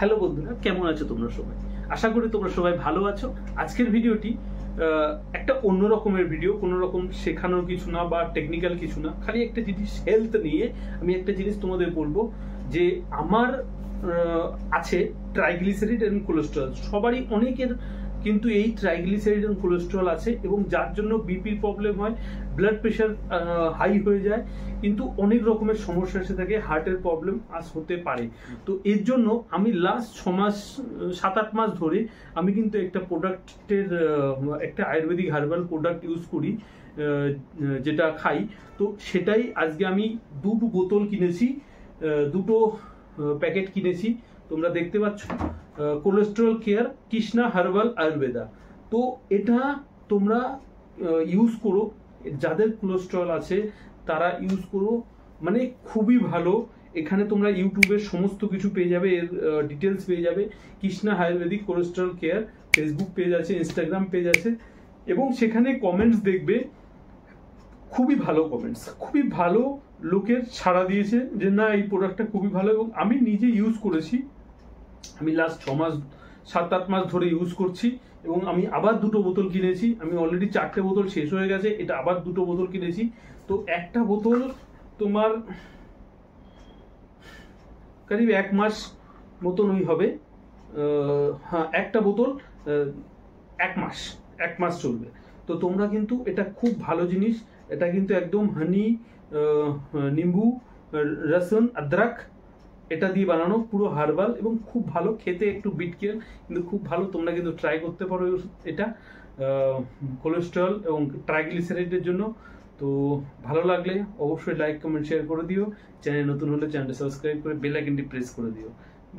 Hello বন্ধুরা, কেমন আছো তোমরা সবাই? আশা করি তোমরা সবাই ভালো আছো। আজকের ভিডিওটি একটা অন্য রকমের ভিডিও, কোনো রকম শেখানোর কিছু না বা টেকনিক্যাল কিছু না, খালি একটা জিনিস হেলথ নিয়ে আমি একটা জিনিস তোমাদের বলবো যে আমার আছে ট্রাইগ্লিসারিড এন্ড কোলেস্টেরল। সবারই অনেকের কিন্তু এই ট্রাইগ্লিসারিড এন্ড কোলেস্টেরল আছে এবং যার জন্য বিপির প্রবলেম হয়, ব্লাড প্রেশার হাই হয়ে যায়, কিন্তু অনেক রকমের সমস্যা এসে থাকে, হার্টের প্রবলেম হতে পারে। তো এর জন্য আমি লাস্ট 7-8 মাস ধরে আমি কিন্তু একটা প্রোডাক্টের একটা আয়ুর্বেদিক হার্বাল প্রোডাক্ট ইউজ করি, যেটা খাই। তো সেটাই আজকে আমি দুটো বোতল কিনেছি, দুটো প্যাকেট কিনেছি। তোমরা দেখতে পাচ্ছ cholesterol care Krishna herbal Ayurveda. তো এটা তোমরা ইউজ করো, যাদের কোলেস্টেরল আছে তারা ইউজ করো, মানে খুবই ভালো। এখানে তোমরা ইউটিউবে সমস্ত কিছু পেয়ে যাবে, এর ডিটেলস পেয়ে যাবে। Krishna Ayurvedic cholesterol care Facebook page আছে, ইনস্টাগ্রাম পেজ আছে, এবং সেখানে কমেন্টস দেখবে, খুবই ভালো কমেন্টস, খুবই ভালো লোকের সাড়া দিয়েছে যে না এই প্রোডাক্টটা খুবই ভালো। এবং আমি নিজে ইউজ করেছি, আমি লাস্ট 7-8 মাস ধরে ইউজ করছি। এবং আমি আবার দুটো বোতল কিনেছি, আমি অলরেডি 4টে বোতল শেষ হয়ে গেছে, এটা আবার দুটো বোতল কিনেছি। তো একটা বোতল তোমার করিব 1 মাস মতন হবে। হ্যাঁ, একটা বোতল 1 মাস চলবে। তো তোমরা কিন্তু এটা খুব ভালো জিনিস, এটা কিন্তু একদম হানি, নিম্বু, রসুন, আদরক এটা দিয়ে বানানো, পুরো হার্বাল এবং খুব ভালো খেতে, একটু বিটকেল কিন্তু খুব ভালো। তোমরা কিন্তু ট্রাই করতে পারো এটা কোলেস্টেরল এবং ট্রাইগ্লিসারাইডের জন্য। তো ভালো লাগলে অবশ্যই লাইক, কমেন্ট, শেয়ার করে দিও। চ্যানেল নতুন হলে চ্যানেলটা সাবস্ক্রাইব করে বেল আইকনটি প্রেস করে দিও।